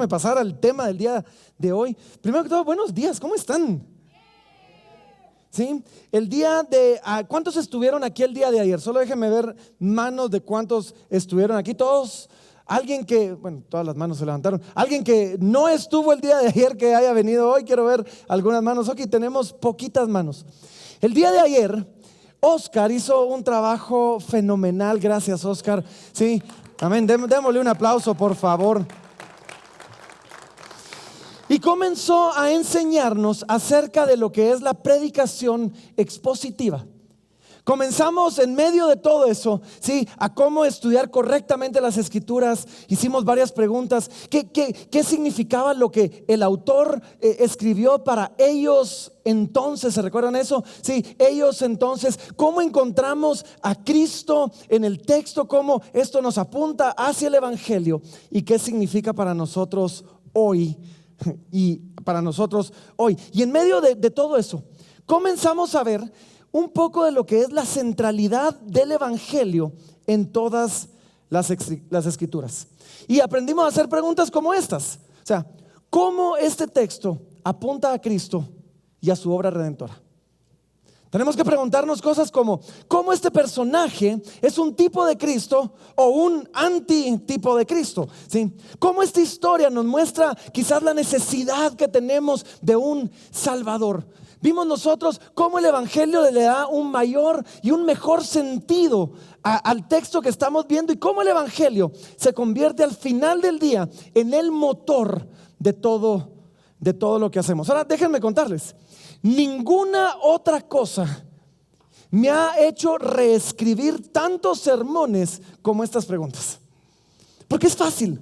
déjame pasar al tema del día de hoy. Primero que todo, buenos días, ¿cómo están? ¿Sí? El día de, ¿cuántos estuvieron aquí el día de ayer? Solo déjenme ver manos de cuántos estuvieron aquí. Todos, alguien que, bueno, todas las manos se levantaron. Alguien que no estuvo el día de ayer que haya venido hoy, quiero ver algunas manos. Ok, tenemos poquitas manos. El día de ayer, Oscar hizo un trabajo fenomenal. Gracias, Oscar. Sí, amén. Démosle un aplauso, por favor. Y comenzó a enseñarnos acerca de lo que es la predicación expositiva. Comenzamos en medio de todo eso, ¿sí? A cómo estudiar correctamente las escrituras. Hicimos varias preguntas. ¿Qué significaba lo que el autor escribió para ellos entonces? ¿Se recuerdan eso? Sí, ellos entonces. ¿Cómo encontramos a Cristo en el texto? ¿Cómo esto nos apunta hacia el evangelio? ¿Y qué significa para nosotros hoy? Y en medio de todo eso comenzamos a ver un poco de lo que es la centralidad del evangelio en todas las escrituras. Y aprendimos a hacer preguntas como estas. O sea, ¿cómo este texto apunta a Cristo y a su obra redentora? Tenemos que preguntarnos cosas como ¿cómo este personaje es un tipo de Cristo o un antitipo de Cristo? ¿Sí? ¿Cómo esta historia nos muestra quizás la necesidad que tenemos de un Salvador? Vimos nosotros cómo el evangelio le da un mayor y un mejor sentido al texto que estamos viendo, y cómo el evangelio se convierte al final del día en el motor de todo lo que hacemos. Ahora déjenme contarles. Ninguna otra cosa me ha hecho reescribir tantos sermones como estas preguntas. Porque es fácil.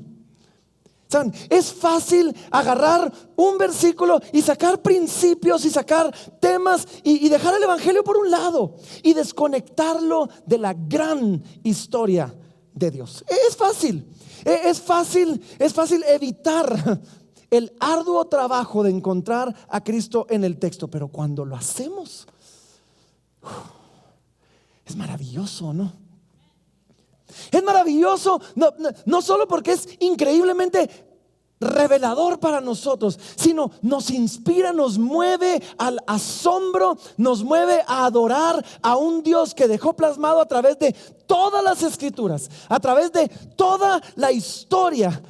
¿Saben? Es fácil agarrar un versículo y sacar principios y sacar temas y dejar el evangelio por un lado y desconectarlo de la gran historia de Dios. Es fácil. Es fácil evitar el arduo trabajo de encontrar a Cristo en el texto, pero cuando lo hacemos, es maravilloso, ¿no? Es maravilloso, no solo porque es increíblemente revelador para nosotros, sino nos inspira, nos mueve al asombro, nos mueve a adorar a un Dios que dejó plasmado a través de todas las escrituras, a través de toda la historia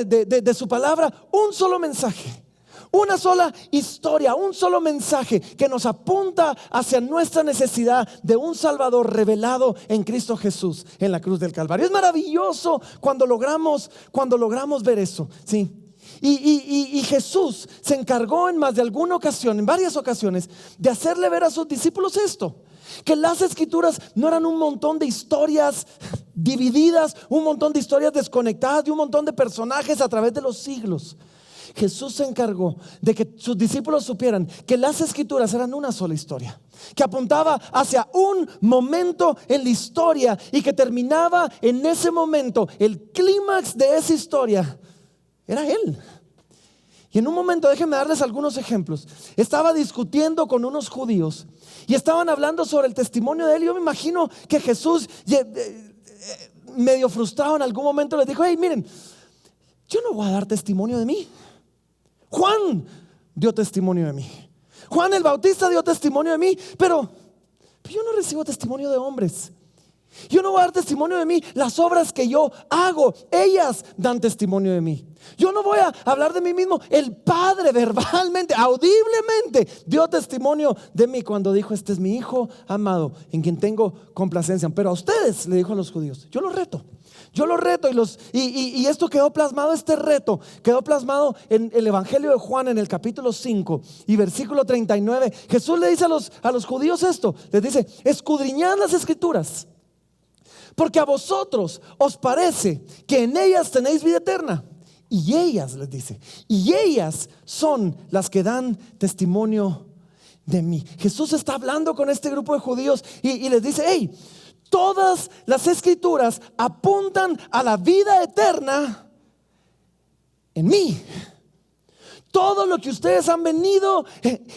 de su palabra, un solo mensaje, una sola historia, un solo mensaje que nos apunta hacia nuestra necesidad de un Salvador revelado en Cristo Jesús en la cruz del Calvario. Es maravilloso cuando logramos ver eso, ¿sí? Y Jesús se encargó en más de alguna ocasión, en varias ocasiones, de hacerle ver a sus discípulos esto: que las escrituras no eran un montón de historias divididas, un montón de historias desconectadas de un montón de personajes a través de los siglos. Jesús se encargó de que sus discípulos supieran que las escrituras eran una sola historia, que apuntaba hacia un momento en la historia y que terminaba en ese momento. El clímax de esa historia era Él. Y en un momento, déjenme darles algunos ejemplos. Estaba discutiendo con unos judíos y estaban hablando sobre el testimonio de Él. Yo me imagino que Jesús, medio frustrado en algún momento, les dijo: hey, miren, yo no voy a dar testimonio de mí. Juan dio testimonio de mí. Juan el Bautista dio testimonio de mí, pero yo no recibo testimonio de hombres. Yo no voy a dar testimonio de mí. Las obras que yo hago, ellas dan testimonio de mí. Yo no voy a hablar de mí mismo. El Padre verbalmente, audiblemente dio testimonio de mí cuando dijo: este es mi Hijo amado, en quien tengo complacencia. Pero a ustedes, le dijo a los judíos, yo los reto. Y esto quedó plasmado, este reto quedó plasmado en el Evangelio de Juan, en el capítulo 5 y versículo 39. Jesús le dice a los judíos esto, les dice: escudriñad las escrituras, porque a vosotros os parece que en ellas tenéis vida eterna, y ellas, les dice, y ellas son las que dan testimonio de mí. Jesús está hablando con este grupo de judíos y les dice: hey, todas las escrituras apuntan a la vida eterna en mí. Todo lo que ustedes han venido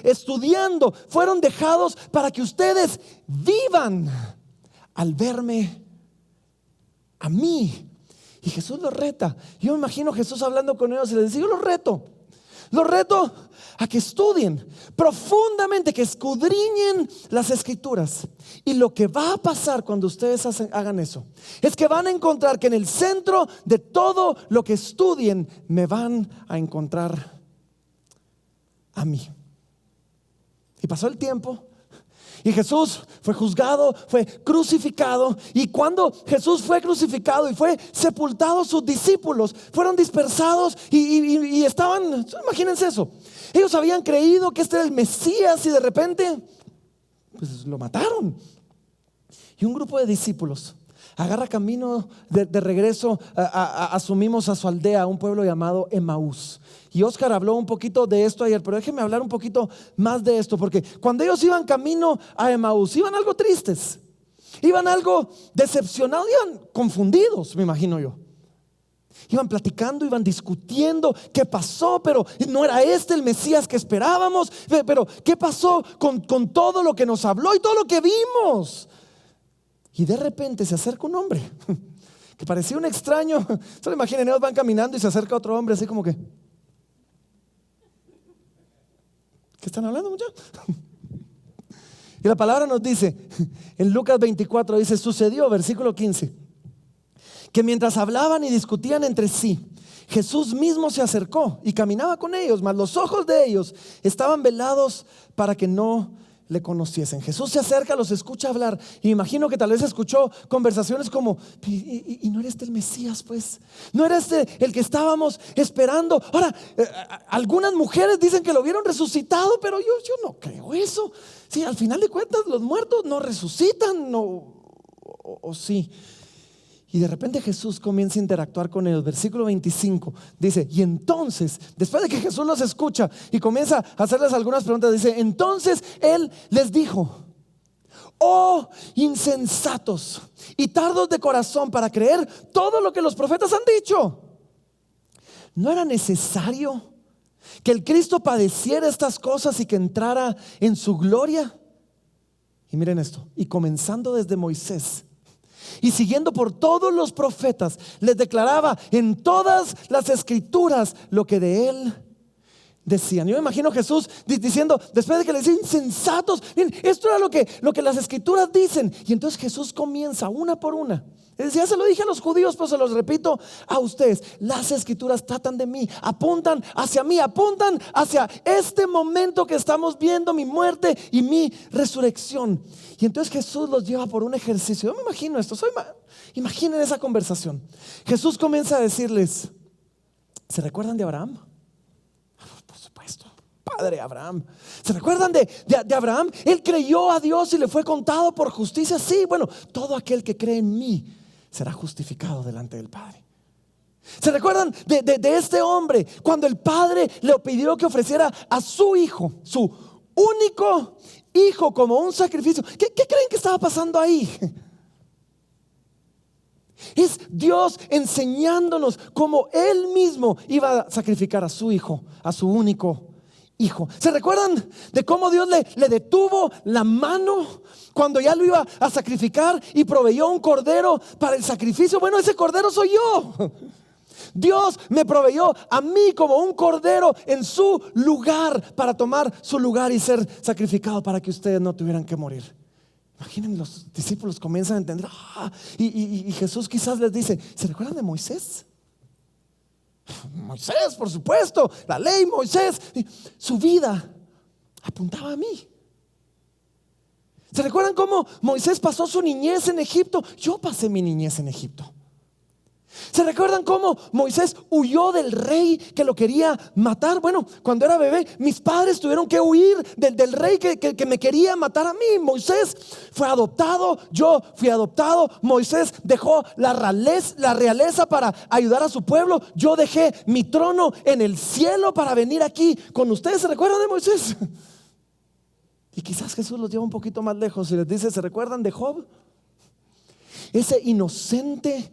estudiando fueron dejados para que ustedes vivan al verme a mí. Y Jesús los reta. Yo me imagino a Jesús hablando con ellos y les dice: yo los reto a que estudien profundamente, que escudriñen las escrituras. Y lo que va a pasar cuando ustedes hagan eso es que van a encontrar que en el centro de todo lo que estudien me van a encontrar a mí. Y pasó el tiempo y Jesús fue juzgado, fue crucificado. Y cuando Jesús fue crucificado y fue sepultado, sus discípulos fueron dispersados y estaban, imagínense eso, ellos habían creído que este era el Mesías y de repente pues lo mataron. Y un grupo de discípulos agarra camino de regreso, asumimos a su aldea, a un pueblo llamado Emaús. Y Oscar habló un poquito de esto ayer, pero déjenme hablar un poquito más de esto, porque cuando ellos iban camino a Emaús, iban algo tristes, iban algo decepcionados, iban confundidos, me imagino yo. Iban platicando, iban discutiendo qué pasó, pero no era este el Mesías que esperábamos, pero qué pasó con todo lo que nos habló y todo lo que vimos. Y de repente se acerca un hombre que parecía un extraño. Solo imaginen, ellos van caminando y se acerca otro hombre así como que: ¿qué están hablando, muchachos? Y la palabra nos dice, en Lucas 24 dice: sucedió, versículo 15, que mientras hablaban y discutían entre sí, Jesús mismo se acercó y caminaba con ellos, mas los ojos de ellos estaban velados para que no le conociesen. Jesús se acerca, los escucha hablar y me imagino que tal vez escuchó conversaciones como: ¿y no era este el Mesías, pues? ¿No era este el que estábamos esperando? Ahora, algunas mujeres dicen que lo vieron resucitado, pero yo no creo eso. Sí, al final de cuentas los muertos no resucitan, o sí. Y de repente Jesús comienza a interactuar con ellos. Versículo 25 dice: y entonces, después de que Jesús los escucha y comienza a hacerles algunas preguntas, dice: entonces Él les dijo: oh insensatos y tardos de corazón para creer todo lo que los profetas han dicho. ¿No era necesario que el Cristo padeciera estas cosas y que entrara en su gloria? Y miren esto: y comenzando desde Moisés y siguiendo por todos los profetas, les declaraba en todas las escrituras lo que de él decían. Yo me imagino a Jesús diciendo, después de que le decían insensatos, miren, esto era lo que las escrituras dicen. Y entonces Jesús comienza una por una. Ya se lo dije a los judíos, pero se los repito a ustedes: las escrituras tratan de mí, apuntan hacia mí, apuntan hacia este momento que estamos viendo, mi muerte y mi resurrección. Y entonces Jesús los lleva por un ejercicio. Yo me imagino esto, imaginen esa conversación. Jesús comienza a decirles: ¿se recuerdan de Abraham? Por supuesto, padre Abraham. ¿Se recuerdan de Abraham? Él creyó a Dios y le fue contado por justicia. Sí, bueno, todo aquel que cree en mí será justificado delante del Padre. ¿Se recuerdan de este hombre cuando el Padre le pidió que ofreciera a su hijo, su único hijo, como un sacrificio? ¿Qué creen que estaba pasando ahí? Es Dios enseñándonos cómo Él mismo iba a sacrificar a su hijo, a su único hijo. ¿Se recuerdan de cómo Dios le detuvo la mano cuando ya lo iba a sacrificar y proveyó un cordero para el sacrificio? Bueno, ese cordero soy yo. Dios me proveyó a mí como un cordero en su lugar, para tomar su lugar y ser sacrificado para que ustedes no tuvieran que morir. Imaginen, los discípulos comienzan a entender. Y Jesús quizás les dice: ¿se recuerdan de Moisés? Moisés, por supuesto, la ley, Moisés. Su vida apuntaba a mí. ¿Se recuerdan cómo Moisés pasó su niñez en Egipto? Yo pasé mi niñez en Egipto. ¿Se recuerdan cómo Moisés huyó del rey que lo quería matar? Bueno, cuando era bebé, mis padres tuvieron que huir del rey que me quería matar a mí. Moisés fue adoptado, yo fui adoptado. Moisés dejó la realeza para ayudar a su pueblo. Yo dejé mi trono en el cielo para venir aquí con ustedes. ¿Se recuerdan de Moisés? Y quizás Jesús los lleva un poquito más lejos y les dice: ¿se recuerdan de Job? Ese inocente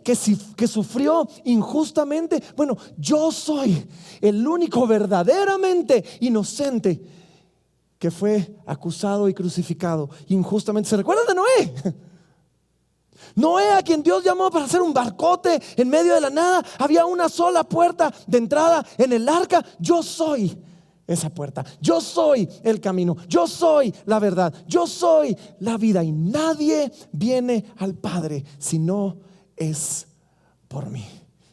que sufrió injustamente. Bueno, yo soy el único verdaderamente inocente que fue acusado y crucificado injustamente. ¿Se recuerdan de Noé? Noé, a quien Dios llamó para hacer un barcote en medio de la nada, había una sola puerta de entrada en el arca. Yo soy esa puerta, yo soy el camino, yo soy la verdad, yo soy la vida, y nadie viene al Padre si no es por mí.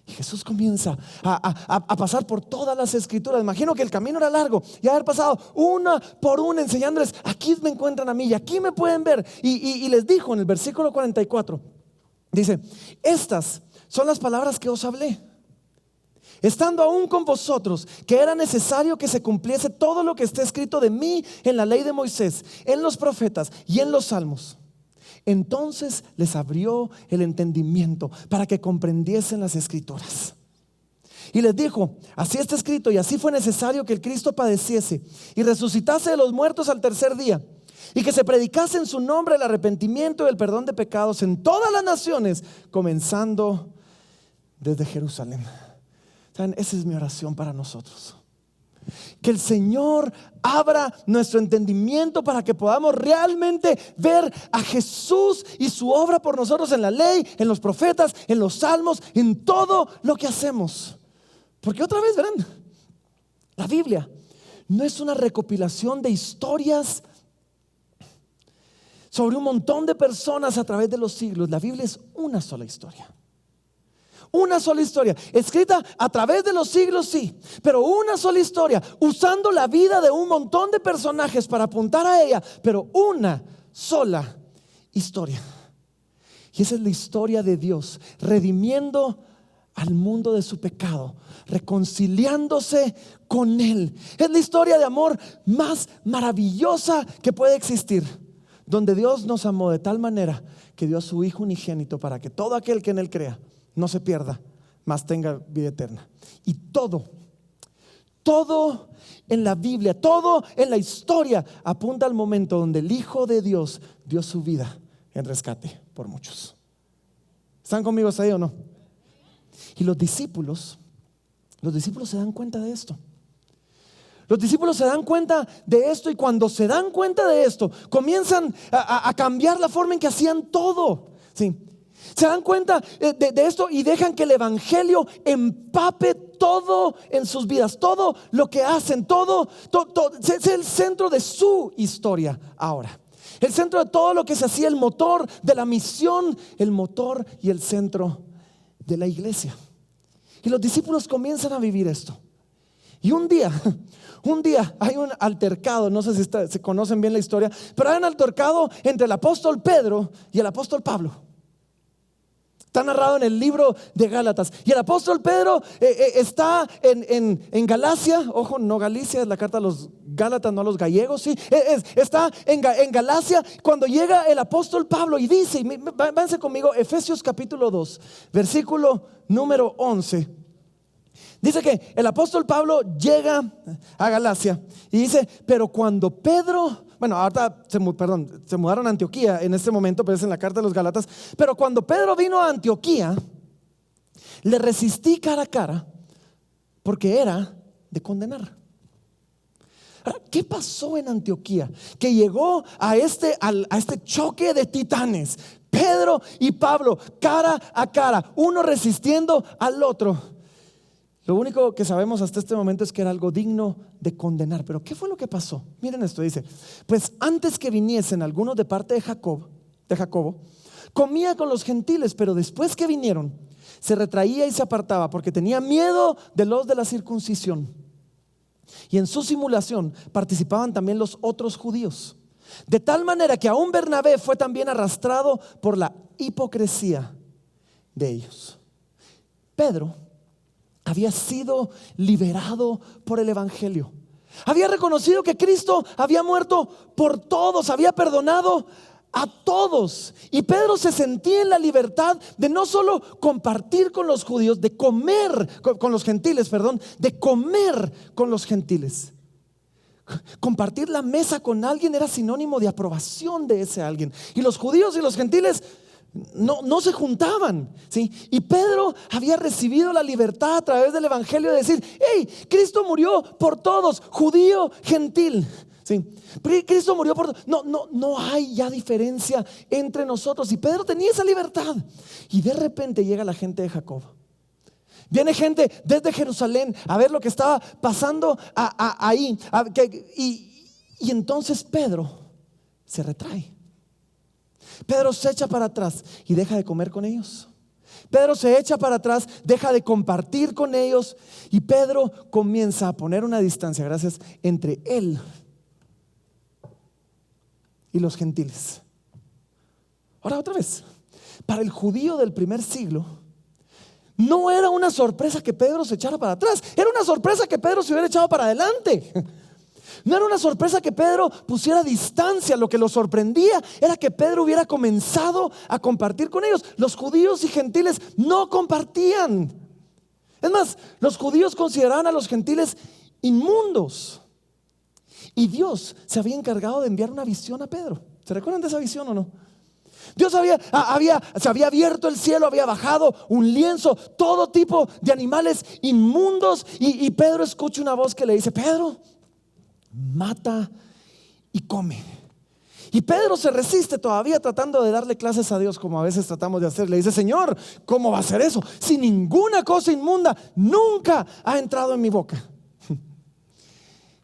Y Jesús comienza a pasar por todas las escrituras. Imagino que el camino era largo y haber pasado una por una enseñándoles: aquí me encuentran a mí y aquí me pueden ver. Y les dijo en el versículo 44, dice: estas son las palabras que os hablé, estando aún con vosotros, que era necesario que se cumpliese todo lo que está escrito de mí en la ley de Moisés, en los profetas y en los salmos. Entonces les abrió el entendimiento para que comprendiesen las escrituras. Y les dijo: así está escrito, y así fue necesario que el Cristo padeciese y resucitase de los muertos al tercer día, y que se predicase en su nombre el arrepentimiento y el perdón de pecados en todas las naciones, comenzando desde Jerusalén. ¿Saben? Esa es mi oración para nosotros. Que el Señor abra nuestro entendimiento para que podamos realmente ver a Jesús y su obra por nosotros en la ley, en los profetas, en los salmos, en todo lo que hacemos. Porque otra vez verán, la Biblia no es una recopilación de historias sobre un montón de personas a través de los siglos. La Biblia es una sola historia. Una sola historia, escrita a través de los siglos, sí, pero una sola historia, usando la vida de un montón de personajes para apuntar a ella, pero una sola historia. Y esa es la historia de Dios, redimiendo al mundo de su pecado, reconciliándose con Él. Es la historia de amor más maravillosa que puede existir, donde Dios nos amó de tal manera que dio a su Hijo unigénito para que todo aquel que en Él crea no se pierda, mas tenga vida eterna. Y todo en la Biblia, todo en la historia apunta al momento donde el Hijo de Dios dio su vida en rescate por muchos. ¿Están conmigo ahí o no? Y los discípulos se dan cuenta de esto. Los discípulos se dan cuenta de esto, y cuando se dan cuenta de esto, comienzan a cambiar la forma en que hacían todo. ¿Sí? Se dan cuenta de esto y dejan que el evangelio empape todo en sus vidas. Todo lo que hacen, todo es el centro de su historia ahora. El centro de todo lo que se hacía, el motor de la misión, el motor y el centro de la iglesia. Y los discípulos comienzan a vivir esto. Y un día hay un altercado, no sé si se conocen bien la historia, pero hay un altercado entre el apóstol Pedro y el apóstol Pablo. Está narrado en el libro de Gálatas. Y el apóstol Pedro está en Galacia. Ojo, no Galicia, es la carta a los Gálatas, no a los gallegos, ¿sí? Está en Galacia cuando llega el apóstol Pablo y dice, váyanse conmigo, Efesios capítulo 2, versículo número 11. Dice que el apóstol Pablo llega a Galacia y dice: pero cuando Pedro, bueno, ahora se mudaron a Antioquía en este momento, pero es en la carta de los Gálatas. Pero cuando Pedro vino a Antioquía, le resistí cara a cara, porque era de condenar. Ahora, ¿qué pasó en Antioquía? Que llegó a este choque de titanes, Pedro y Pablo, cara a cara, uno resistiendo al otro. Lo único que sabemos hasta este momento es que era algo digno de condenar. Pero ¿qué fue lo que pasó? Miren esto, dice: pues antes que viniesen algunos de parte de Jacobo, comía con los gentiles, pero después que vinieron, se retraía y se apartaba, porque tenía miedo de los de la circuncisión. Y en su simulación participaban también los otros judíos, de tal manera que aún Bernabé fue también arrastrado por la hipocresía de ellos. Pedro había sido liberado por el evangelio. Había reconocido que Cristo había muerto por todos, había perdonado a todos. Y Pedro se sentía en la libertad de no solo compartir con los judíos, de comer con los gentiles, de comer con los gentiles. Compartir la mesa con alguien era sinónimo de aprobación de ese alguien. Y los judíos y los gentiles no se juntaban, ¿sí? Y Pedro había recibido la libertad a través del evangelio de decir: hey, Cristo murió por todos, judío, gentil. Sí, Cristo murió por... No hay ya diferencia entre nosotros. Y Pedro tenía esa libertad. Y de repente llega la gente de Jacob. Viene gente desde Jerusalén a ver lo que estaba pasando ahí. Y entonces Pedro se retrae. Pedro se echa para atrás y deja de comer con ellos. Pedro se echa para atrás, deja de compartir con ellos. Y Pedro comienza a poner una distancia, gracias, entre él y los gentiles. Ahora otra vez, para el judío del primer siglo, no era una sorpresa que Pedro se echara para atrás. Era una sorpresa que Pedro se hubiera echado para adelante. No era una sorpresa que Pedro pusiera distancia. Lo que lo sorprendía era que Pedro hubiera comenzado a compartir con ellos. Los judíos y gentiles no compartían. Es más, los judíos consideraban a los gentiles inmundos. Y Dios se había encargado de enviar una visión a Pedro. ¿Se recuerdan de esa visión o no? Dios se había abierto el cielo, había bajado un lienzo, todo tipo de animales inmundos. Y Pedro escucha una voz que le dice: Pedro, mata y come. Y Pedro se resiste todavía, tratando de darle clases a Dios, como a veces tratamos de hacer. Le dice: Señor, ¿cómo va a ser eso? Si ninguna cosa inmunda nunca ha entrado en mi boca.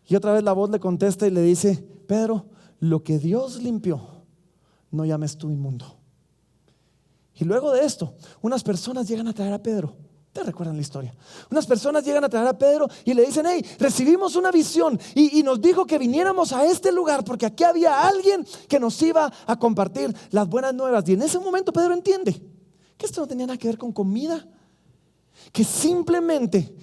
Y otra vez la voz le contesta y le dice: Pedro, lo que Dios limpió, no llames tú inmundo. Y luego de esto, unas personas llegan a traer a Pedro. ¿Te recuerdan la historia? Unas personas llegan a traer a Pedro y le dicen: hey, recibimos una visión y nos dijo que viniéramos a este lugar porque aquí había alguien que nos iba a compartir las buenas nuevas. Y en ese momento Pedro entiende que esto no tenía nada que ver con comida, que simplemente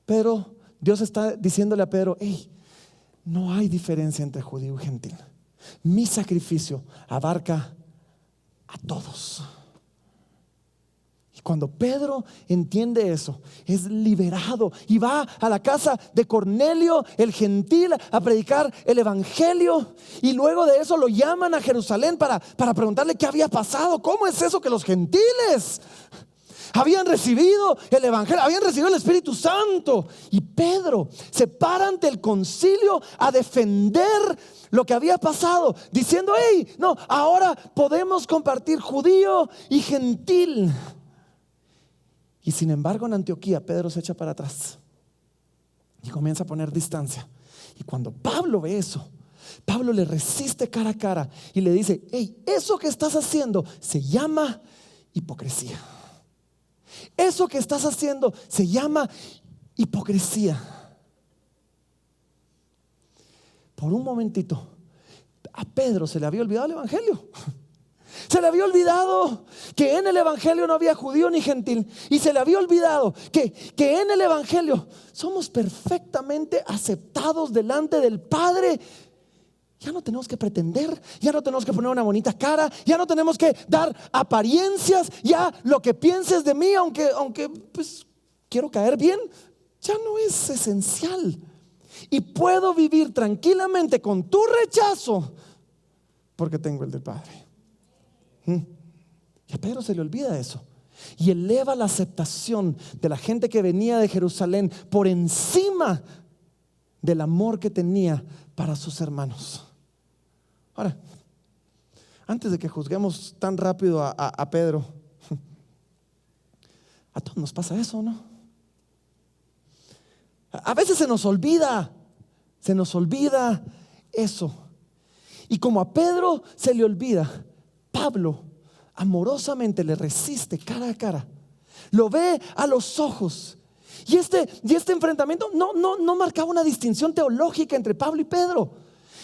Pedro, Dios está diciéndole a Pedro: hey, no hay diferencia entre judío y gentil. Mi sacrificio abarca a todos. Y cuando Pedro entiende eso, es liberado y va a la casa de Cornelio, el gentil, a predicar el evangelio. Y luego de eso lo llaman a Jerusalén para preguntarle qué había pasado. ¿Cómo es eso que los gentiles habían recibido el evangelio, habían recibido el Espíritu Santo? Y Pedro se para ante el concilio a defender lo que había pasado, diciendo: hey, no, ahora podemos compartir judío y gentil. Y sin embargo, en Antioquía, Pedro se echa para atrás y comienza a poner distancia. Y cuando Pablo ve eso, Pablo le resiste cara a cara y le dice: hey, eso que estás haciendo se llama hipocresía. Eso que estás haciendo se llama hipocresía. Por un momentito, a Pedro se le había olvidado el evangelio. Se le había olvidado que en el evangelio no había judío ni gentil. Y se le había olvidado que en el evangelio somos perfectamente aceptados delante del Padre. Ya no tenemos que pretender, ya no tenemos que poner una bonita cara, ya no tenemos que dar apariencias. Ya lo que pienses de mí, aunque pues quiero caer bien, ya no es esencial. Y puedo vivir tranquilamente con tu rechazo porque tengo el del Padre. Y a Pedro se le olvida eso y eleva la aceptación de la gente que venía de Jerusalén por encima del amor que tenía para sus hermanos. Ahora, antes de que juzguemos tan rápido a Pedro, a todos nos pasa eso, ¿no? A veces se nos olvida eso. Y como a Pedro se le olvida, Pablo amorosamente le resiste cara a cara, lo ve a los ojos. Y este enfrentamiento no marcaba una distinción teológica entre Pablo y Pedro.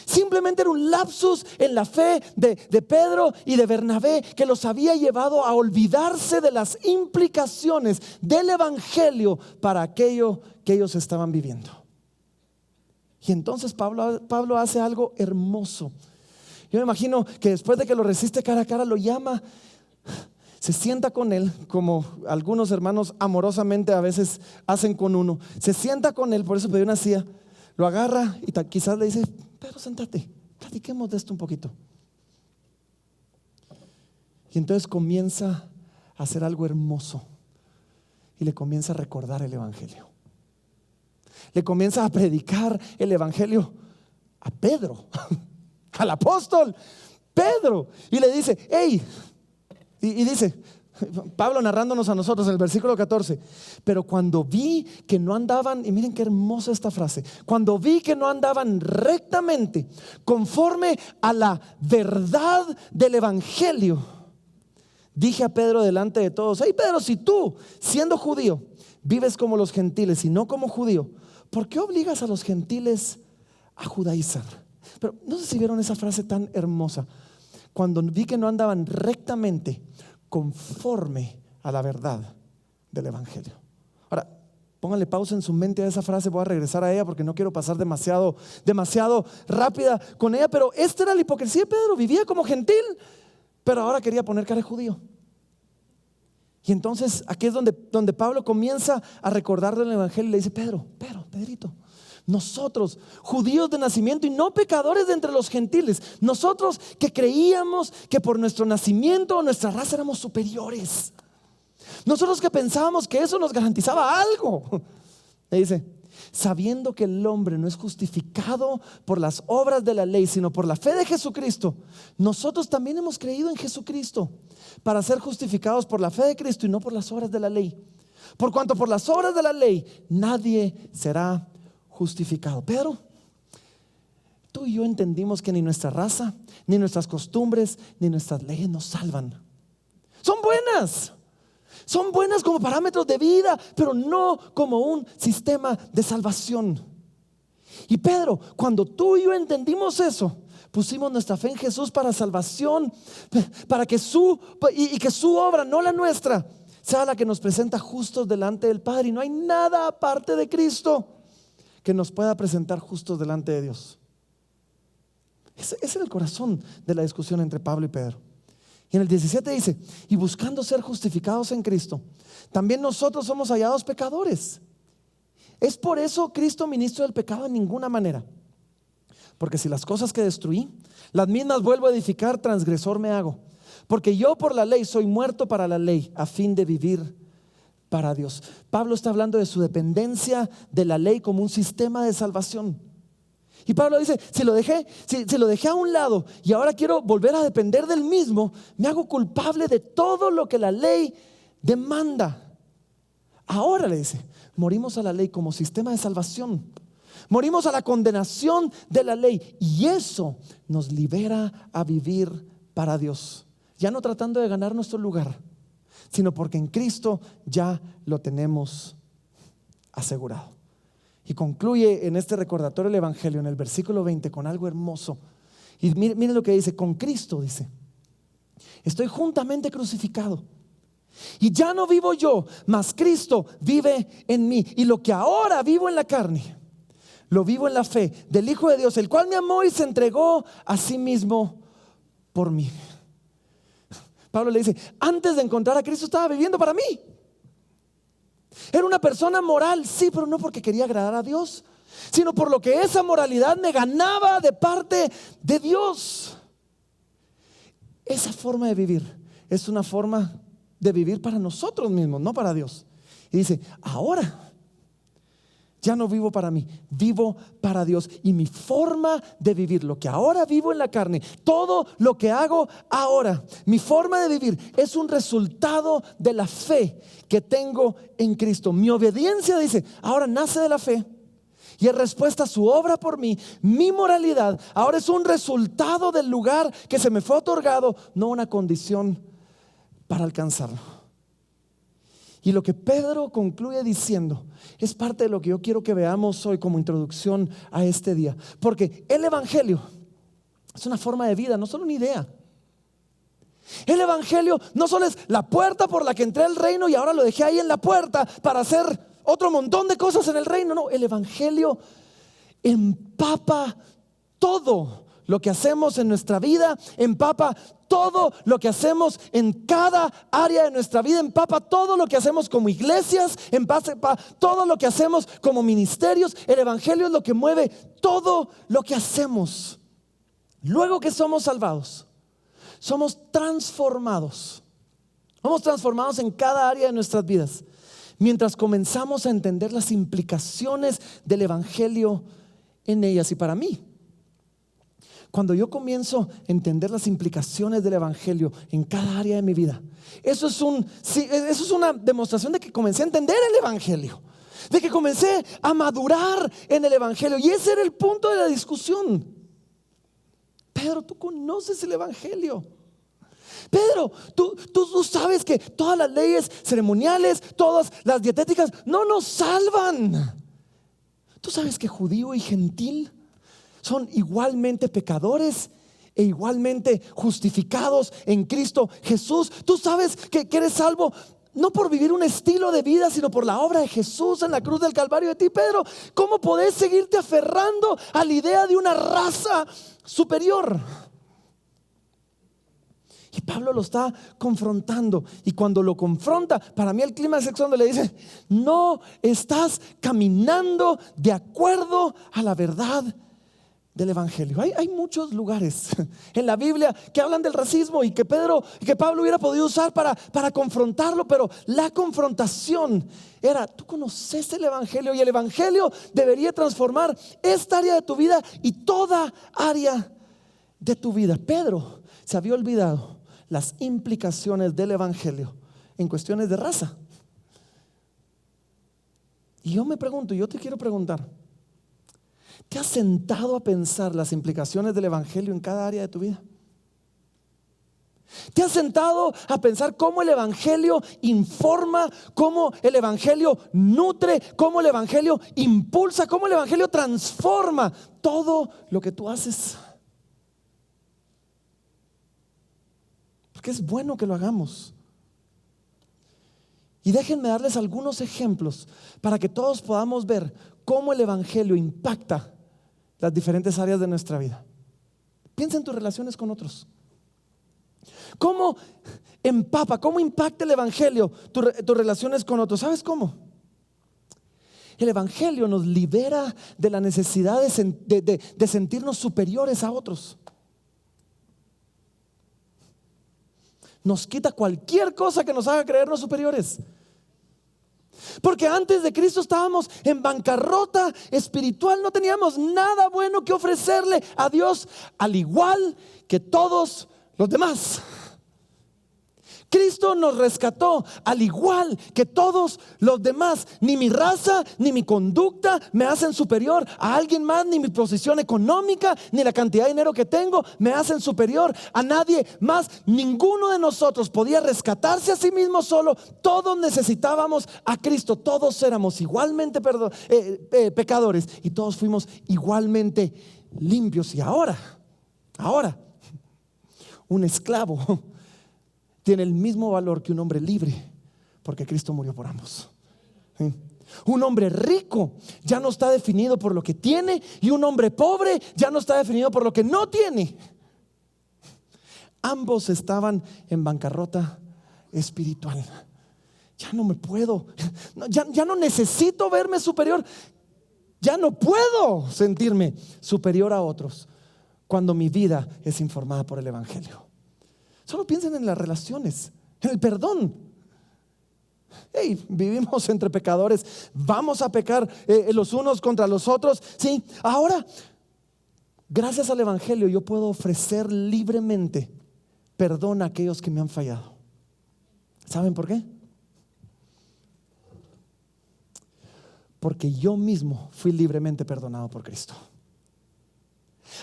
Simplemente era un lapsus en la fe de Pedro y de Bernabé que los había llevado a olvidarse de las implicaciones del evangelio para aquello que ellos estaban viviendo. Y entonces Pablo hace algo hermoso. Yo me imagino que después de que lo resiste cara a cara, lo llama, se sienta con él, como algunos hermanos amorosamente a veces hacen con uno. Se sienta con él, por eso pedí una silla, lo agarra y quizás le dice: Pedro, sentate, platiquemos de esto un poquito. Y entonces comienza a hacer algo hermoso y le comienza a recordar el evangelio. le comienza a predicar el evangelio a Pedro, al apóstol Pedro, y le dice, hey, y dice Pablo narrándonos a nosotros en el versículo 14, pero cuando vi que no andaban, y miren qué hermosa esta frase, cuando vi que no andaban rectamente conforme a la verdad del evangelio, dije a Pedro delante de todos, hey Pedro, si tú, siendo judío, vives como los gentiles y no como judío, ¿por qué obligas a los gentiles a judaizar? Pero no sé si vieron esa frase tan hermosa, cuando vi que no andaban rectamente conforme a la verdad del evangelio. Ahora, pónganle pausa en su mente a esa frase, voy a regresar a ella porque no quiero pasar demasiado rápida con ella, pero esta era la hipocresía de Pedro, vivía como gentil, pero ahora quería poner cara de judío. Y entonces aquí es donde Pablo comienza a recordarle el evangelio y le dice, Pedrito, nosotros, judíos de nacimiento y no pecadores de entre los gentiles, nosotros que creíamos que por nuestro nacimiento o nuestra raza éramos superiores, nosotros que pensábamos que eso nos garantizaba algo, le dice, sabiendo que el hombre no es justificado por las obras de la ley, sino por la fe de Jesucristo, nosotros también hemos creído en Jesucristo para ser justificados por la fe de Cristo y no por las obras de la ley. Por cuanto por las obras de la ley nadie será justificado. Pedro, tú y yo entendimos que ni nuestra raza, ni nuestras costumbres, ni nuestras leyes nos salvan. Son buenas como parámetros de vida, pero no como un sistema de salvación. Y Pedro, cuando tú y yo entendimos eso, pusimos nuestra fe en Jesús para salvación, para que que su obra, no la nuestra, sea la que nos presenta justos delante del Padre. Y no hay nada aparte de Cristo que nos pueda presentar justos delante de Dios. Ese era el corazón de la discusión entre Pablo y Pedro. Y en el 17 dice, y buscando ser justificados en Cristo, también nosotros somos hallados pecadores. Es por eso Cristo ministro del pecado en ninguna manera. Porque si las cosas que destruí, las mismas vuelvo a edificar, transgresor me hago. Porque yo por la ley soy muerto para la ley, a fin de vivir para Dios. Pablo está hablando de su dependencia de la ley como un sistema de salvación. Y Pablo dice, si lo dejé a un lado y ahora quiero volver a depender del mismo, me hago culpable de todo lo que la ley demanda. Ahora, le dice, morimos a la ley como sistema de salvación. Morimos a la condenación de la ley y eso nos libera a vivir para Dios. Ya no tratando de ganar nuestro lugar, sino porque en Cristo ya lo tenemos asegurado. Y concluye en este recordatorio el evangelio en el versículo 20 con algo hermoso. Y miren lo que dice, con Cristo dice, estoy juntamente crucificado. Y ya no vivo yo, mas Cristo vive en mí. Y lo que ahora vivo en la carne, lo vivo en la fe del Hijo de Dios, el cual me amó y se entregó a sí mismo por mí. Pablo le dice, antes de encontrar a Cristo estaba viviendo para mí. Era una persona moral, sí, pero no porque quería agradar a Dios, sino por lo que esa moralidad me ganaba de parte de Dios. Esa forma de vivir es una forma de vivir para nosotros mismos, no para Dios. Y dice, ahora ya no vivo para mí, vivo para Dios. Y mi forma de vivir, lo que ahora vivo en la carne, todo lo que hago ahora, mi forma de vivir es un resultado de la fe que tengo en Cristo. Mi obediencia, dice, ahora nace de la fe y es respuesta a su obra por mí. Mi moralidad ahora es un resultado del lugar que se me fue otorgado, no una condición para alcanzarlo. Y lo que Pedro concluye diciendo es parte de lo que yo quiero que veamos hoy como introducción a este día. Porque el evangelio es una forma de vida, no solo una idea. El evangelio no solo es la puerta por la que entré al reino y ahora lo dejé ahí en la puerta para hacer otro montón de cosas en el reino. No, el evangelio empapa todo lo que hacemos en nuestra vida, empapa todo lo que hacemos en cada área de nuestra vida, empapa todo lo que hacemos como iglesias, empapa todo lo que hacemos como ministerios. El evangelio es lo que mueve todo lo que hacemos. Luego que somos salvados, somos transformados. Somos transformados en cada área de nuestras vidas. mientras comenzamos a entender las implicaciones del evangelio en ellas. Y para mí, cuando yo comienzo a entender las implicaciones del evangelio en cada área de mi vida, eso es una demostración de que comencé a entender el evangelio, de que comencé a madurar en el evangelio. Y ese era el punto de la discusión. Pedro, tú conoces el evangelio. Pedro, tú sabes que todas las leyes ceremoniales, todas las dietéticas no nos salvan. Tú sabes que judío y gentil son igualmente pecadores e igualmente justificados en Cristo Jesús. Tú sabes que eres salvo no por vivir un estilo de vida, sino por la obra de Jesús en la cruz del Calvario de ti. Pedro, ¿cómo podés seguirte aferrando a la idea de una raza superior? Y Pablo lo está confrontando, y cuando lo confronta, para mí el clímax es donde le dice: no estás caminando de acuerdo a la verdad del evangelio. Hay muchos lugares en la Biblia que hablan del racismo y que Pablo hubiera podido usar para confrontarlo, pero la confrontación era: tú conoces el evangelio, y el evangelio debería transformar esta área de tu vida y toda área de tu vida. Pedro se había olvidado las implicaciones del evangelio en cuestiones de raza. Y yo me pregunto, yo te quiero preguntar: ¿te has sentado a pensar las implicaciones del evangelio en cada área de tu vida? ¿Te has sentado a pensar cómo el evangelio informa, cómo el evangelio nutre, cómo el evangelio impulsa, cómo el evangelio transforma todo lo que tú haces? Porque es bueno que lo hagamos. Y déjenme darles algunos ejemplos para que todos podamos ver cómo el evangelio impacta las diferentes áreas de nuestra vida. Piensa en tus relaciones con otros. ¿Cómo impacta el evangelio tus relaciones con otros? ¿Sabes cómo? El evangelio nos libera de la necesidad de sentirnos superiores a otros. Nos quita cualquier cosa que nos haga creernos superiores. Porque antes de Cristo estábamos en bancarrota espiritual, no teníamos nada bueno que ofrecerle a Dios, al igual que todos los demás. Cristo nos rescató al igual que todos los demás. Ni mi raza ni mi conducta me hacen superior a alguien más, ni mi posición económica, ni la cantidad de dinero que tengo me hacen superior a nadie más. Ninguno de nosotros podía rescatarse a sí mismo solo. Todos necesitábamos a Cristo. Todos éramos igualmente pecadores, y todos fuimos igualmente limpios. Y ahora un esclavo tiene el mismo valor que un hombre libre, porque Cristo murió por ambos. ¿Sí? Un hombre rico ya no está definido por lo que tiene, y un hombre pobre ya no está definido por lo que no tiene. Ambos estaban en bancarrota espiritual. Ya no me puedo, ya no necesito verme superior, ya no puedo sentirme superior a otros cuando mi vida es informada por el evangelio. Solo piensen en las relaciones, en el perdón. Hey, vivimos entre pecadores, vamos a pecar los unos contra los otros. Sí, ahora, gracias al evangelio, yo puedo ofrecer libremente perdón a aquellos que me han fallado. ¿Saben por qué? Porque yo mismo fui libremente perdonado por Cristo.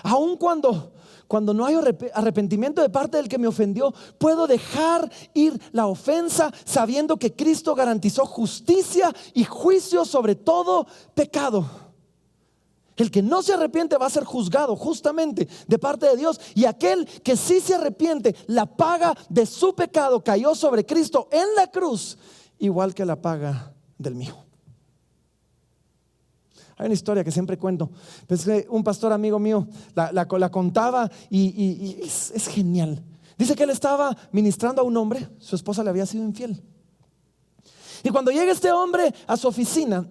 Aun cuando no hay arrepentimiento de parte del que me ofendió, puedo dejar ir la ofensa, sabiendo que Cristo garantizó justicia y juicio sobre todo pecado. El que no se arrepiente va a ser juzgado justamente de parte de Dios, y aquel que sí se arrepiente, la paga de su pecado cayó sobre Cristo en la cruz, igual que la paga del mío. Hay una historia que siempre cuento. Pues un pastor amigo mío la contaba, y es genial. Dice que él estaba ministrando a un hombre, su esposa le había sido infiel. Y cuando llega este hombre a su oficina,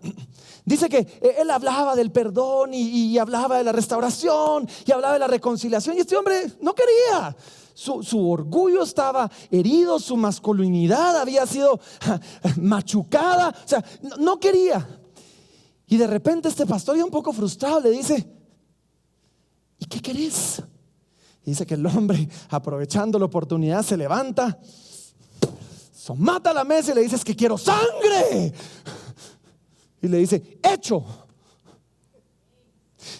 dice que él hablaba del perdón y hablaba de la restauración y hablaba de la reconciliación. Y este hombre no quería. su orgullo estaba herido, su masculinidad había sido machucada, o sea, no quería. Y de repente este pastor, ya un poco frustrado, le dice: ¿y qué querés? Y dice que el hombre, aprovechando la oportunidad, se levanta, mata la mesa y le dice: es que quiero sangre. Y le dice: hecho.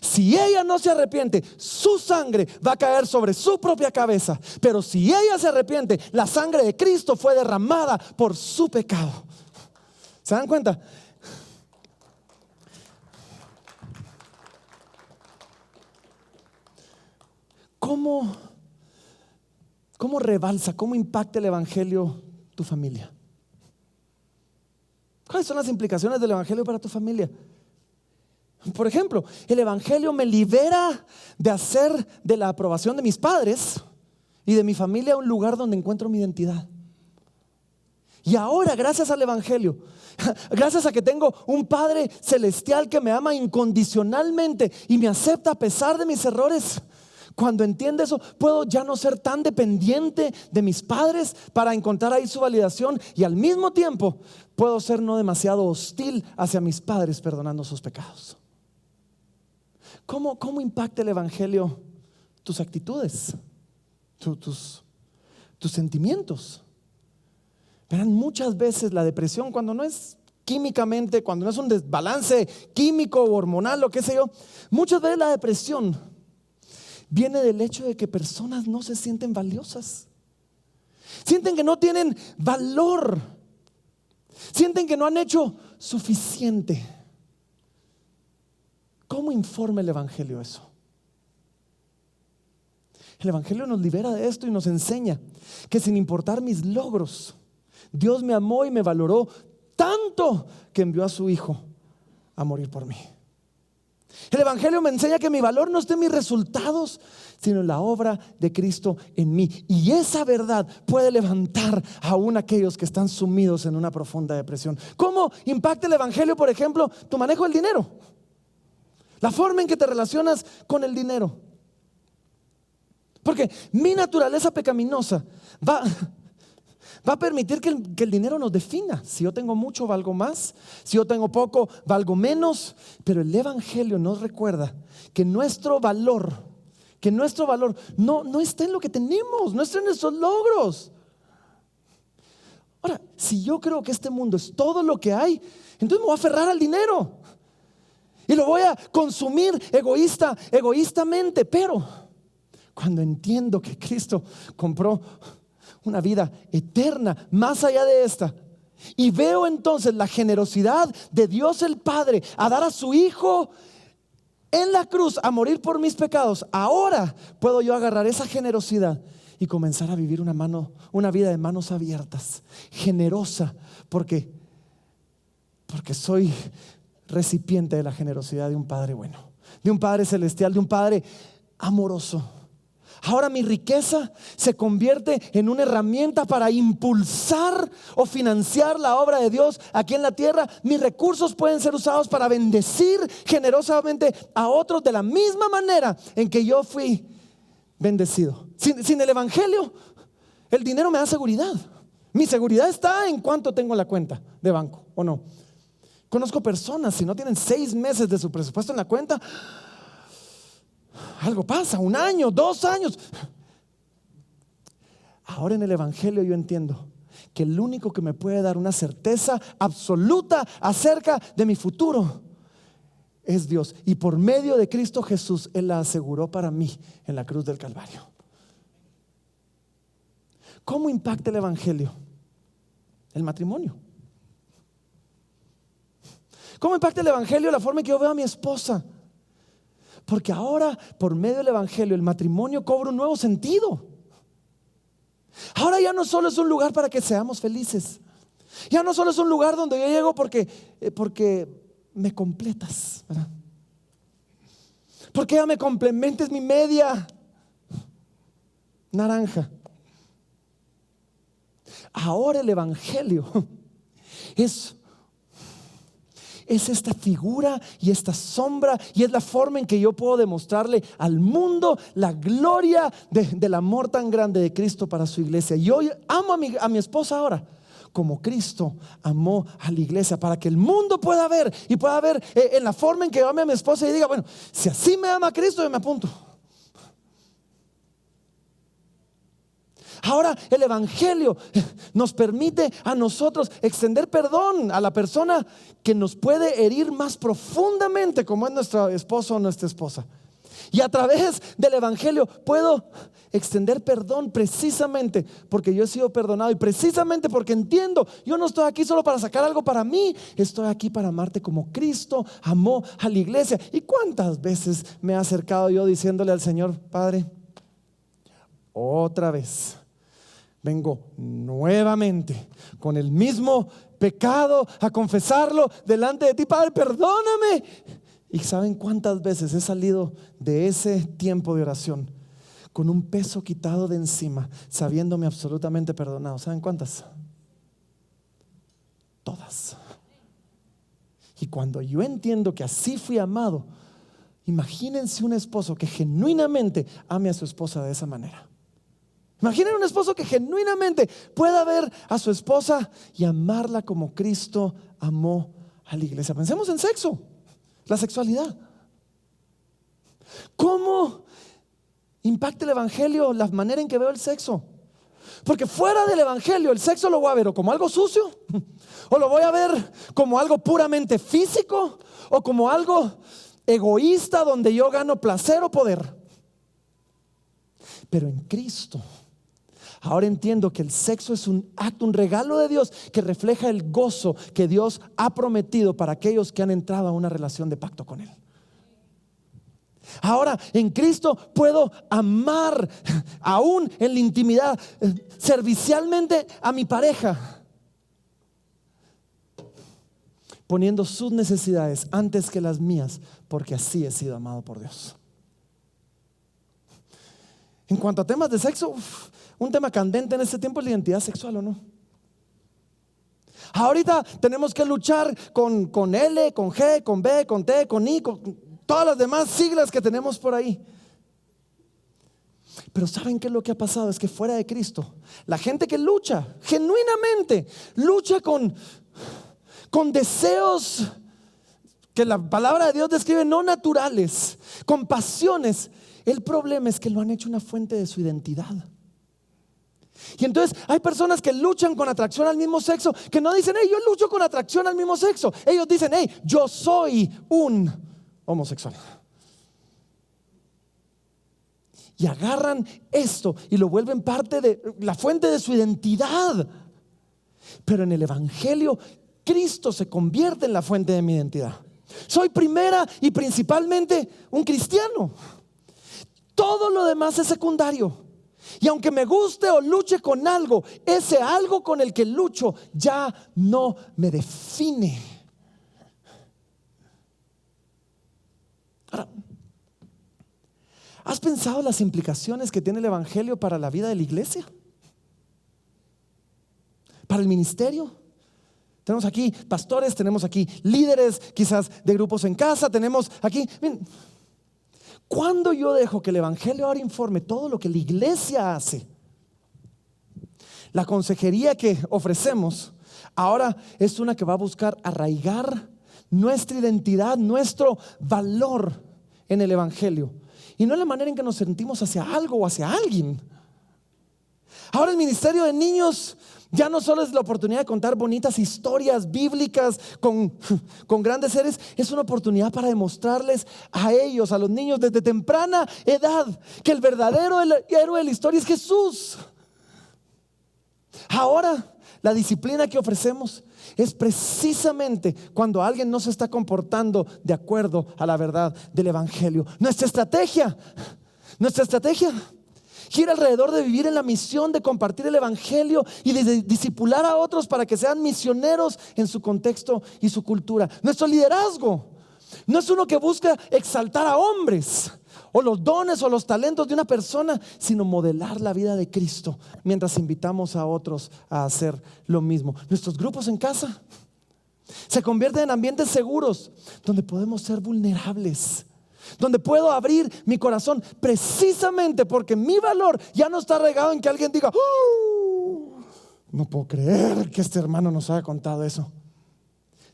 Si ella no se arrepiente, su sangre va a caer sobre su propia cabeza. Pero si ella se arrepiente, la sangre de Cristo fue derramada por su pecado. ¿Se dan cuenta? ¿Cómo rebalsa, cómo impacta el evangelio tu familia? ¿Cuáles son las implicaciones del evangelio para tu familia? Por ejemplo, el evangelio me libera de hacer de la aprobación de mis padres y de mi familia un lugar donde encuentro mi identidad. Y ahora, gracias al evangelio, gracias a que tengo un Padre celestial que me ama incondicionalmente y me acepta a pesar de mis errores, cuando entiendo eso, puedo ya no ser tan dependiente de mis padres para encontrar ahí su validación, y al mismo tiempo puedo ser no demasiado hostil hacia mis padres, perdonando sus pecados. ¿Cómo impacta el evangelio tus actitudes, tus sentimientos? Verán, muchas veces la depresión, cuando no es químicamente, cuando no es un desbalance químico o hormonal o qué sé yo, muchas veces la depresión viene del hecho de que personas no se sienten valiosas. Sienten que no tienen valor. Sienten que no han hecho suficiente. ¿Cómo informa el evangelio eso? El evangelio nos libera de esto y nos enseña que sin importar mis logros, Dios me amó y me valoró tanto que envió a su Hijo a morir por mí. El evangelio me enseña que mi valor no está en mis resultados, sino en la obra de Cristo en mí. Y esa verdad puede levantar aún a aquellos que están sumidos en una profunda depresión. ¿Cómo impacta el evangelio, por ejemplo, tu manejo del dinero? La forma en que te relacionas con el dinero. Porque mi naturaleza pecaminosa va a permitir que el dinero nos defina. Si yo tengo mucho, valgo más. Si yo tengo poco, valgo menos. Pero el evangelio nos recuerda que nuestro valor no está en lo que tenemos, no está en nuestros logros. Ahora, si yo creo que este mundo es todo lo que hay, entonces me voy a aferrar al dinero y lo voy a consumir egoístamente. Pero cuando entiendo que Cristo compró una vida eterna más allá de esta, y veo entonces la generosidad de Dios el Padre a dar a su Hijo en la cruz a morir por mis pecados, ahora puedo yo agarrar esa generosidad y comenzar a vivir una vida de manos abiertas, generosa, porque soy recipiente de la generosidad de un Padre bueno, de un Padre celestial, de un Padre amoroso. Ahora mi riqueza se convierte en una herramienta para impulsar o financiar la obra de Dios aquí en la tierra. Mis recursos pueden ser usados para bendecir generosamente a otros de la misma manera en que yo fui bendecido. Sin el evangelio, el dinero me da seguridad. Mi seguridad está en cuánto tengo en la cuenta de banco o no. Conozco personas, si no tienen 6 meses de su presupuesto en la cuenta, algo pasa, 1 año, 2 años. Ahora en el evangelio yo entiendo que el único que me puede dar una certeza absoluta acerca de mi futuro es Dios. Y por medio de Cristo Jesús, Él la aseguró para mí en la cruz del Calvario. ¿Cómo impacta el evangelio el matrimonio? ¿Cómo impacta el evangelio la forma en que yo veo a mi esposa? Porque ahora, por medio del evangelio, el matrimonio cobra un nuevo sentido. Ahora ya no solo es un lugar para que seamos felices. Ya no solo es un lugar donde yo llego porque me completas, ¿verdad? Porque ya me complementes mi media naranja. Ahora el evangelio es es esta figura y esta sombra, y es la forma en que yo puedo demostrarle al mundo la gloria del amor tan grande de Cristo para su iglesia. Yo amo a mi esposa ahora como Cristo amó a la iglesia, para que el mundo pueda ver y pueda ver en la forma en que yo ame a mi esposa y diga, bueno, si así me ama Cristo, yo me apunto. Ahora el evangelio nos permite a nosotros extender perdón a la persona que nos puede herir más profundamente, como es nuestro esposo o nuestra esposa. Y a través del evangelio puedo extender perdón precisamente porque yo he sido perdonado, y precisamente porque entiendo, yo no estoy aquí solo para sacar algo para mí, estoy aquí para amarte como Cristo amó a la iglesia. ¿Y cuántas veces me he acercado yo diciéndole al Señor, Padre, otra vez vengo nuevamente con el mismo pecado a confesarlo delante de ti, Padre, perdóname? ¿Y saben cuántas veces he salido de ese tiempo de oración con un peso quitado de encima, sabiéndome absolutamente perdonado? ¿Saben cuántas? Todas. Y cuando yo entiendo que así fui amado, imagínense un esposo que genuinamente ame a su esposa de esa manera. Imaginen un esposo que genuinamente pueda ver a su esposa y amarla como Cristo amó a la iglesia. Pensemos en sexo, la sexualidad. ¿Cómo impacta el evangelio la manera en que veo el sexo? Porque fuera del evangelio el sexo lo voy a ver o como algo sucio, o lo voy a ver como algo puramente físico, o como algo egoísta donde yo gano placer o poder. Pero en Cristo ahora entiendo que el sexo es un acto, un regalo de Dios que refleja el gozo que Dios ha prometido para aquellos que han entrado a una relación de pacto con Él. Ahora en Cristo puedo amar aún en la intimidad, servicialmente a mi pareja, poniendo sus necesidades antes que las mías, porque así he sido amado por Dios. En cuanto a temas de sexo, un tema candente en este tiempo es la identidad sexual, ¿o no? Ahorita tenemos que luchar con L, con G, con B, con T, con I, con todas las demás siglas que tenemos por ahí. Pero ¿saben qué es lo que ha pasado? Es que fuera de Cristo, la gente que lucha, genuinamente lucha con deseos que la palabra de Dios describe no naturales, con pasiones. El problema es que lo han hecho una fuente de su identidad. Y entonces hay personas que luchan con atracción al mismo sexo, que no dicen, hey, yo lucho con atracción al mismo sexo. Ellos dicen, hey, yo soy un homosexual. Y agarran esto y lo vuelven parte de la fuente de su identidad. Pero en el evangelio, Cristo se convierte en la fuente de mi identidad. Soy primera y principalmente un cristiano. Todo lo demás es secundario. Y aunque me guste o luche con algo, ese algo con el que lucho ya no me define. Ahora, ¿has pensado las implicaciones que tiene el evangelio para la vida de la iglesia? Para el ministerio. Tenemos aquí pastores, tenemos aquí líderes quizás de grupos en casa, tenemos aquí, miren, ¿cuándo yo dejo que el evangelio ahora informe todo lo que la iglesia hace? La consejería que ofrecemos ahora es una que va a buscar arraigar nuestra identidad, nuestro valor en el evangelio, y no en la manera en que nos sentimos hacia algo o hacia alguien. Ahora el ministerio de niños ya no solo es la oportunidad de contar bonitas historias bíblicas con grandes seres, es una oportunidad para demostrarles a ellos, a los niños desde temprana edad, que el verdadero héroe de la historia es Jesús. Ahora la disciplina que ofrecemos es precisamente cuando alguien no se está comportando de acuerdo a la verdad del evangelio. Nuestra estrategia gira alrededor de vivir en la misión de compartir el evangelio y de discipular a otros para que sean misioneros en su contexto y su cultura. Nuestro liderazgo no es uno que busca exaltar a hombres o los dones o los talentos de una persona, sino modelar la vida de Cristo mientras invitamos a otros a hacer lo mismo. Nuestros grupos en casa Se convierte en ambientes seguros donde podemos ser vulnerables, donde puedo abrir mi corazón precisamente porque mi valor ya no está arraigado en que alguien diga: no puedo creer que este hermano nos haya contado eso.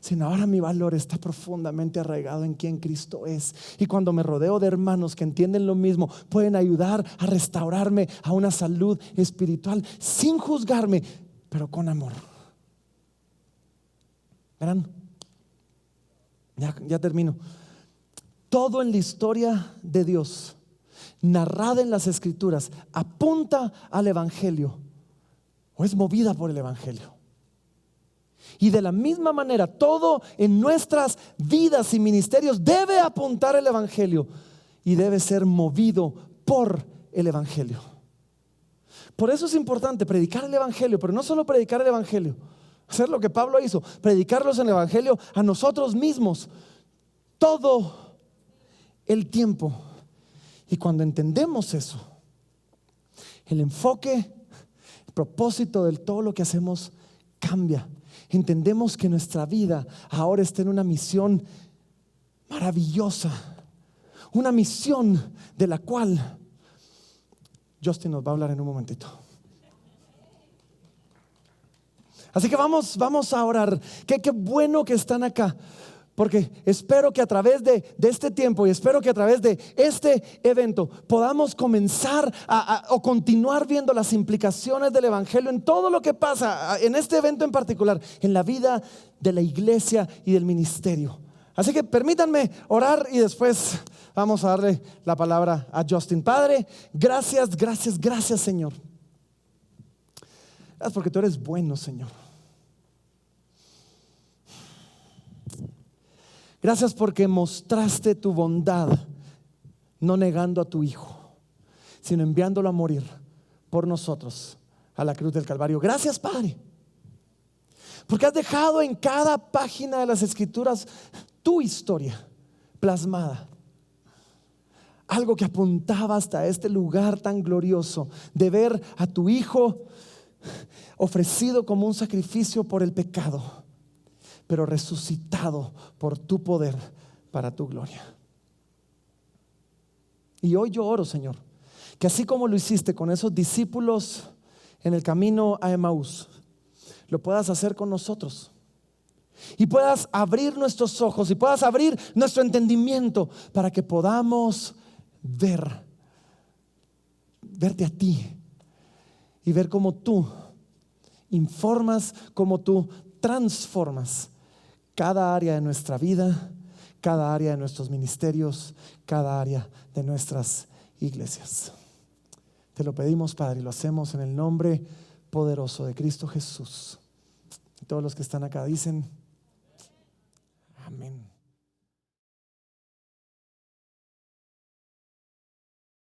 Sino ahora mi valor está profundamente arraigado en quien Cristo es. Y cuando me rodeo de hermanos que entienden lo mismo, pueden ayudar a restaurarme a una salud espiritual sin juzgarme, pero con amor. Verán, ya termino. Todo en la historia de Dios, narrada en las Escrituras, apunta al Evangelio o es movida por el Evangelio. Y de la misma manera, todo en nuestras vidas y ministerios debe apuntar al Evangelio y debe ser movido por el Evangelio. Por eso es importante predicar el Evangelio, pero no solo predicar el Evangelio, hacer lo que Pablo hizo, predicarlos en el Evangelio a nosotros mismos todo el tiempo. Y cuando entendemos eso, el enfoque, el propósito de todo lo que hacemos cambia. Entendemos que nuestra vida ahora está en una misión maravillosa, una misión de la cual Justin nos va a hablar en un momentito. Así que vamos a orar. Qué bueno que están acá, porque espero que a través de este tiempo y espero que a través de este evento podamos comenzar o continuar viendo las implicaciones del Evangelio en todo lo que pasa en este evento en particular, en la vida de la iglesia y del ministerio. Así que permítanme orar y después vamos a darle la palabra a Justin. Padre, gracias Señor. Gracias porque tú eres bueno, Señor. Gracias porque mostraste tu bondad, no negando a tu Hijo, sino enviándolo a morir por nosotros a la cruz del Calvario. Gracias, Padre, porque has dejado en cada página de las Escrituras tu historia plasmada. Algo que apuntaba hasta este lugar tan glorioso de ver a tu Hijo ofrecido como un sacrificio por el pecado, pero resucitado por tu poder para tu gloria. Y hoy yo oro, Señor, que así como lo hiciste con esos discípulos en el camino a Emaús, lo puedas hacer con nosotros. Y puedas abrir nuestros ojos y puedas abrir nuestro entendimiento para que podamos verte a ti y ver cómo tú informas, cómo tú transformas cada área de nuestra vida, cada área de nuestros ministerios, cada área de nuestras iglesias. Te lo pedimos, Padre, y lo hacemos en el nombre poderoso de Cristo Jesús. Y todos los que están acá dicen amén.